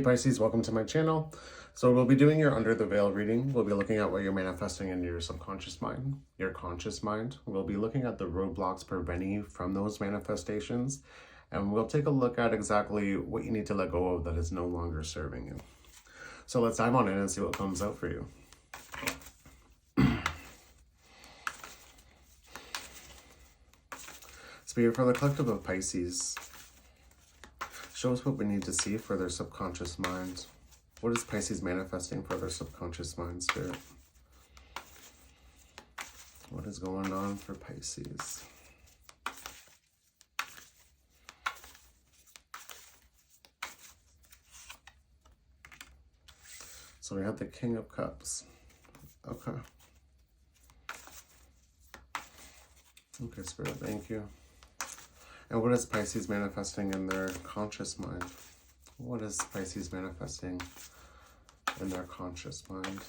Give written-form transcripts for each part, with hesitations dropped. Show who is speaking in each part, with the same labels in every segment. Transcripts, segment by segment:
Speaker 1: Pisces, welcome to my channel. So we'll be doing your under the veil reading. We'll be looking at what you're manifesting in your subconscious mind, your conscious mind. We'll be looking at the roadblocks preventing you from those manifestations. And we'll take a look at exactly what you need to let go of that is no longer serving you. So let's dive on in and see what comes out for you. Spirit, for the collective of Pisces, show us what we need to see for their subconscious mind. What is Pisces manifesting for their subconscious mind, Spirit? What is going on for Pisces? So we have the King of Cups. Okay. Okay, Spirit, thank you. And what is Pisces manifesting in their conscious mind? What is Pisces manifesting in their conscious mind?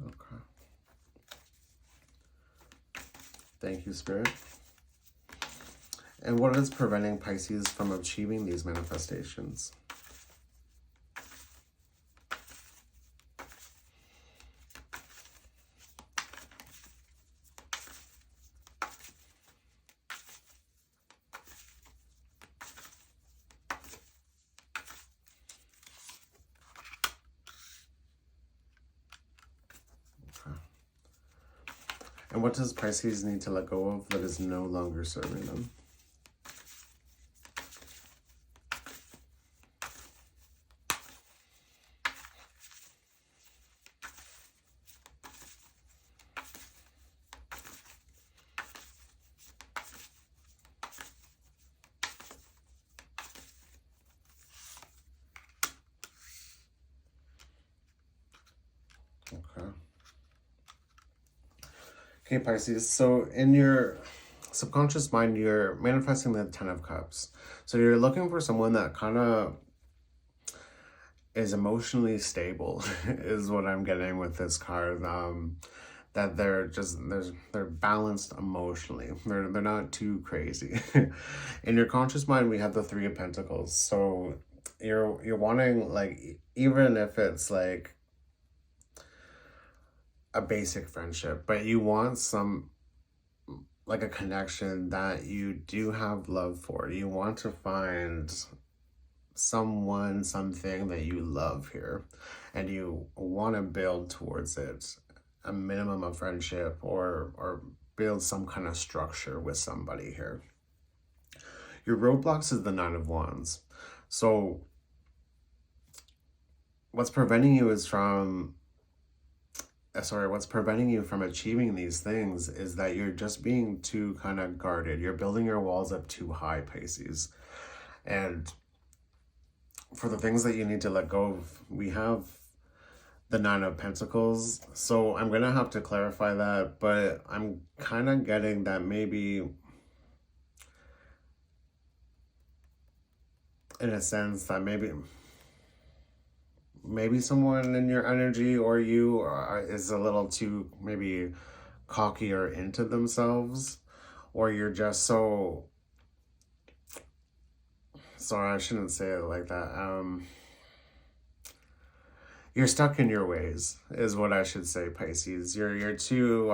Speaker 1: Okay. Thank you, Spirit. And what is preventing Pisces from achieving these manifestations? Okay. And what does Pisces need to let go of that is no longer serving them? Okay, Pisces, so in your subconscious mind, you're manifesting the Ten of Cups. So you're looking for someone that kind of is emotionally stable, is what I'm getting with this card. That they're balanced emotionally. They're not too crazy. In your conscious mind, we have the Three of Pentacles. So you're wanting, like, even if it's like a basic friendship, but you want some, like, a connection that you do have love for. You want to find someone, something that you love here, and you want to build towards it, a minimum of friendship, or build some kind of structure with somebody here. Your roadblocks is the Nine of Wands. So what's preventing you from achieving these things is that you're just being too kind of guarded. You're building your walls up too high, Pisces. And for the things that you need to let go of, we have the Nine of Pentacles. So I'm going to have to clarify that, but I'm kind of getting that maybe, in a sense, that maybe someone in your energy or you is a little too maybe cocky or into themselves, or you're just so, sorry, I shouldn't say it like that. You're stuck in your ways is what I should say, Pisces. You're too,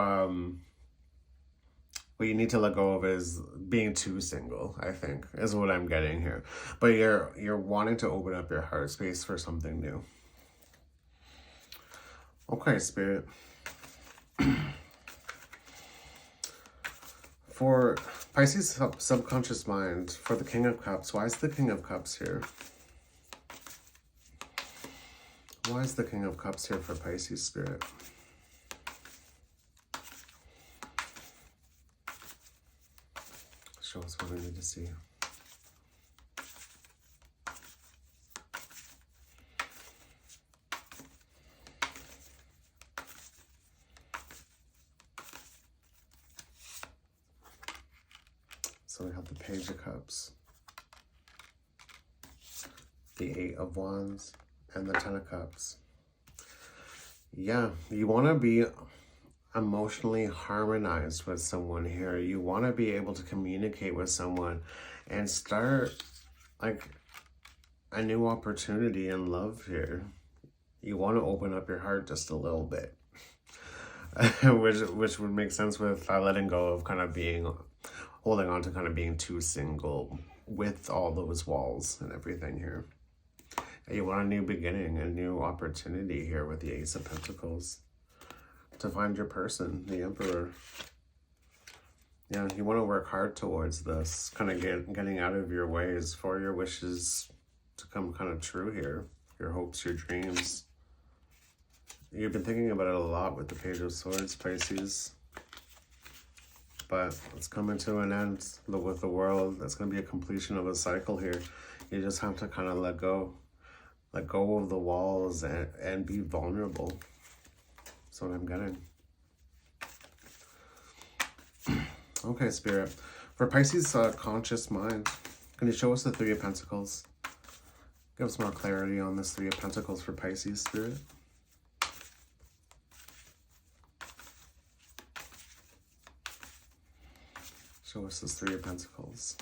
Speaker 1: what you need to let go of is being too single, I think, is what I'm getting here. But you're wanting to open up your heart space for something new. Okay, Spirit. For Pisces subconscious mind, for the King of Cups, why is the King of Cups here? Why is the King of Cups here for Pisces, Spirit? Show us what we need to see. So we have the Page of Cups. the Eight of Wands, and the Ten of Cups. Yeah, you want to be emotionally harmonized with someone here. You want to be able to communicate with someone and start like a new opportunity in love here. You want to open up your heart just a little bit. which would make sense with letting go of kind of being, holding on to kind of being too single with all those walls and everything here. You want a new beginning, a new opportunity here with the Ace of Pentacles to find your person, the Emperor. Yeah, you want to work hard towards this, kind of getting out of your ways for your wishes to come kind of true here, your hopes, your dreams. You've been thinking about it a lot with the Page of Swords, Pisces. But it's coming to an end with the world. That's going to be a completion of a cycle here. You just have to kind of let go. Let go of the walls and be vulnerable. That's what I'm getting. Okay, Spirit. For Pisces' conscious mind, can you show us the Three of Pentacles? Give us more clarity on this Three of Pentacles for Pisces, Spirit. Show us this Three of Pentacles.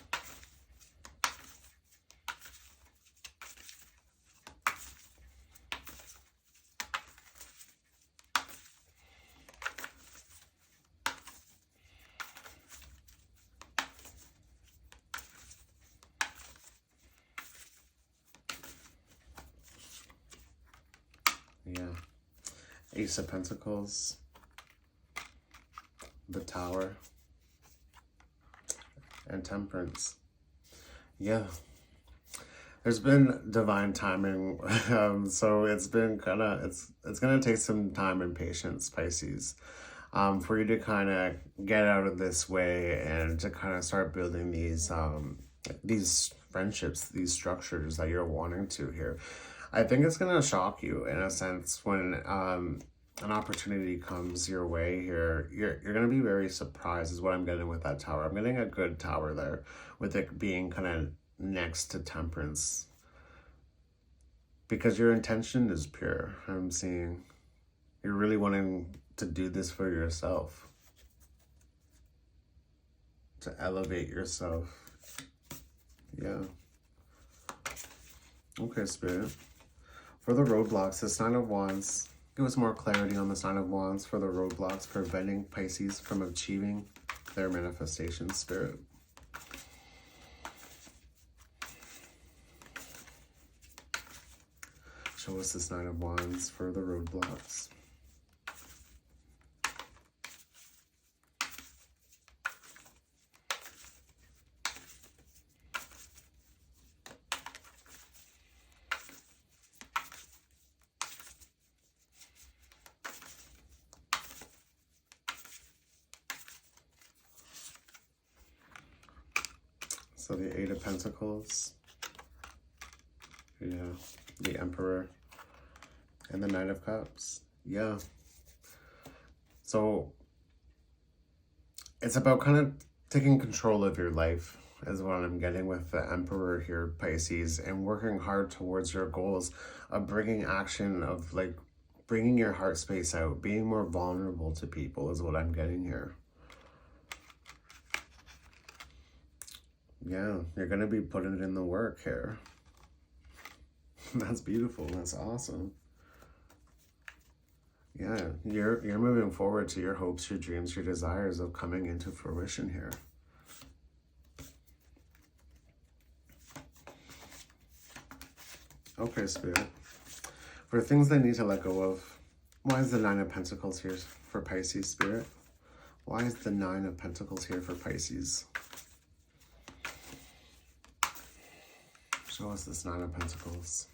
Speaker 1: Yeah. Ace of Pentacles. The Tower. And Temperance. Yeah. There's been divine timing. So it's been kind of, it's going to take some time and patience, Pisces, for you to kind of get out of this way and to kind of start building these friendships, these structures that you're wanting to here. I think it's going to shock you in a sense when an opportunity comes your way here. You're going to be very surprised is what I'm getting with that Tower. I'm getting a good Tower there with it being kind of next to Temperance. Because your intention is pure, I'm seeing. You're really wanting to do this for yourself. To elevate yourself. Yeah. Okay, Spirit. For the roadblocks, the Nine of Wands. Give us more clarity on the Nine of Wands for the roadblocks preventing Pisces from achieving their manifestation, Spirit. Show us this Nine of Wands for the roadblocks. So the Eight of Pentacles, yeah, the Emperor, and the Knight of Cups, yeah. So it's about kind of taking control of your life is what I'm getting with the Emperor here, Pisces, and working hard towards your goals of bringing action, of like bringing your heart space out, being more vulnerable to people is what I'm getting here. Yeah, you're going to be putting in the work here. That's beautiful. That's awesome. Yeah, you're moving forward to your hopes, your dreams, your desires of coming into fruition here. Okay, Spirit. For things they need to let go of, why is the Nine of Pentacles here for Pisces, Spirit? Why is the Nine of Pentacles here for Pisces? Show us this Nine of Pentacles.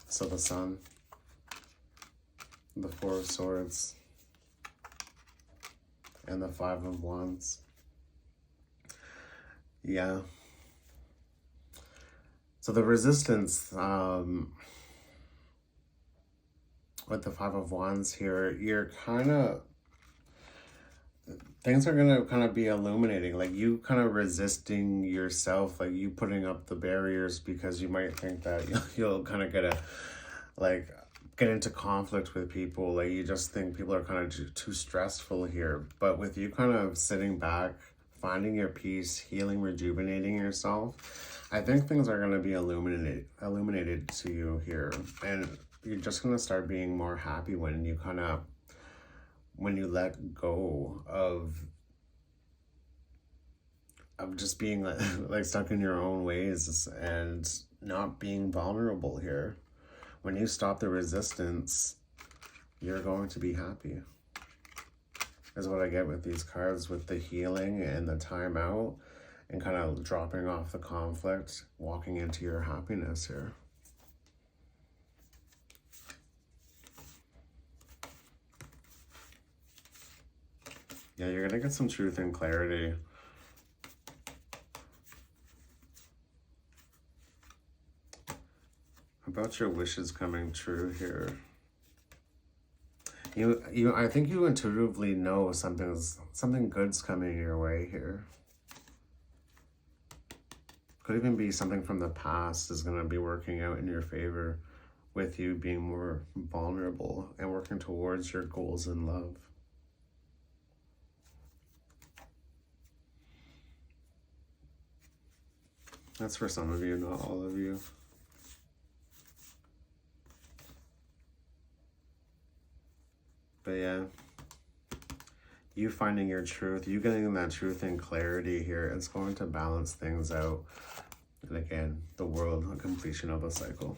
Speaker 1: So the Sun, the Four of Swords, and the Five of Wands. Yeah. So the resistance, with the Five of Wands here, you're kind of, things are going to kind of be illuminating, like you kind of resisting yourself, like you putting up the barriers because you might think that you'll kind of get a, like, get into conflict with people, like you just think people are kind of too stressful here. But with you kind of sitting back, finding your peace, healing, rejuvenating yourself, I think things are going to be illuminated to you here, and you're just going to start being more happy when you kind of, when you let go of just being like stuck in your own ways and not being vulnerable here. When you stop the resistance, you're going to be happy. Is what I get with these cards, with the healing and the time out and kind of dropping off the conflict, walking into your happiness here. Yeah, you're going to get some truth and clarity. About your wishes coming true here. I think you intuitively know something good's coming your way here. Could even be something from the past is going to be working out in your favor, with you being more vulnerable and working towards your goals in love. That's for some of you, not all of you. But yeah, you finding your truth, you getting that truth and clarity here, it's going to balance things out. And again, the world, a completion of a cycle.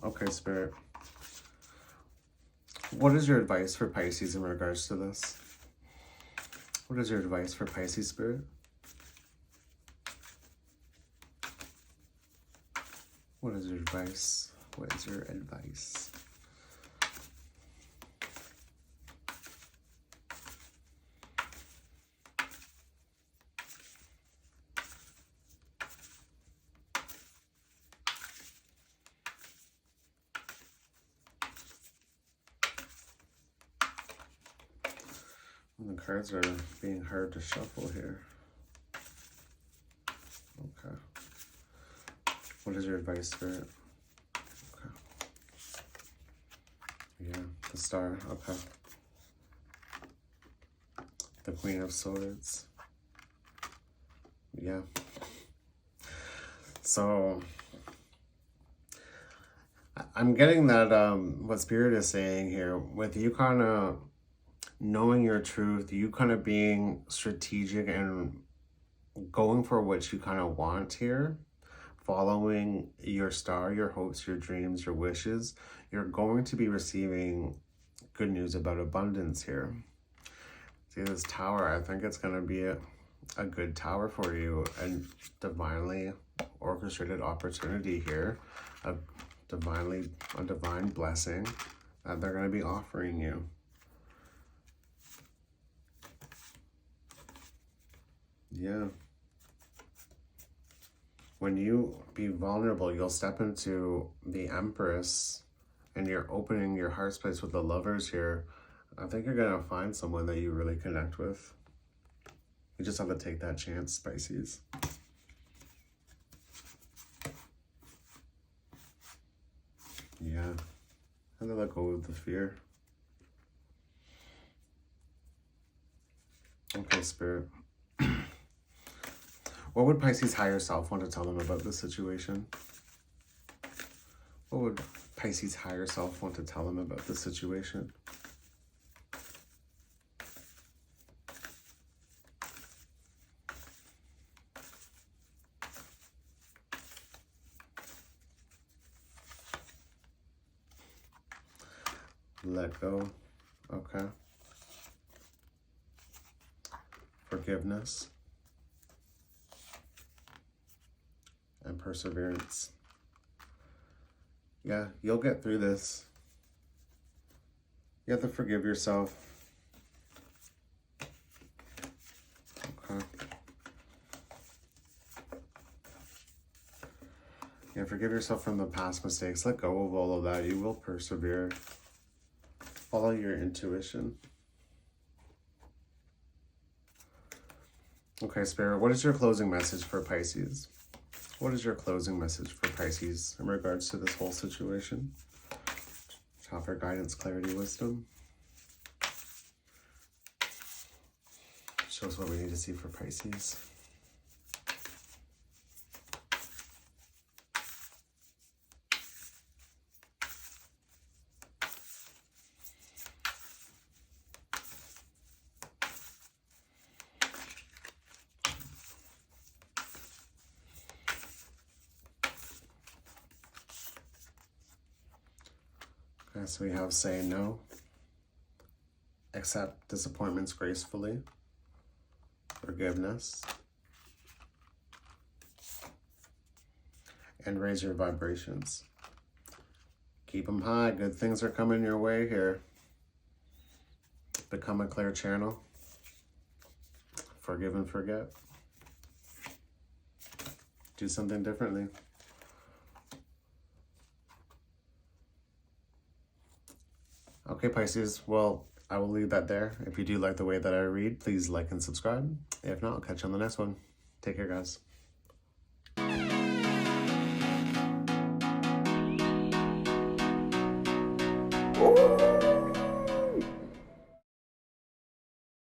Speaker 1: Okay, Spirit. What is your advice for Pisces in regards to this? What is your advice for Pisces, Spirit? What is your advice? What is your advice? The cards are being hard to shuffle here. Okay. What is your advice, Spirit? Okay. Yeah, the Star. Okay. The Queen of Swords. Yeah. So I'm getting that what Spirit is saying here, with you kind of knowing your truth, you kind of being strategic and going for what you kind of want here, following your star, your hopes, your dreams, your wishes, you're going to be receiving good news about abundance here. See this Tower, I think it's going to be a good tower for you, and divinely orchestrated opportunity here, a divine blessing that they're going to be offering you. Yeah. When you be vulnerable, you'll step into the Empress and you're opening your heart space with the Lovers here. I think you're going to find someone that you really connect with. You just have to take that chance, Pisces. Yeah. Have to let go of the fear. Okay, Spirit. What would Pisces' higher self want to tell them about this situation? What would Pisces' higher self want to tell them about this situation? Let go. Okay. Forgiveness. And perseverance. Yeah, you'll get through this. You have to forgive yourself. And forgive yourself from the past mistakes. Let go of all of that. You will persevere. Follow your intuition. Okay, Spirit, what is your closing message for Pisces? What is your closing message for Pisces in regards to this whole situation? Offer guidance, clarity, wisdom. Show us what we need to see for Pisces. Okay, so we have say no, accept disappointments gracefully, forgiveness, and raise your vibrations. Keep them high. Good things are coming your way here. Become a clear channel. Forgive and forget. Do something differently. Okay, Pisces, well, I will leave that there. If you do like the way that I read, please like and subscribe. If not, I'll catch you on the next one. Take care, guys. Ooh.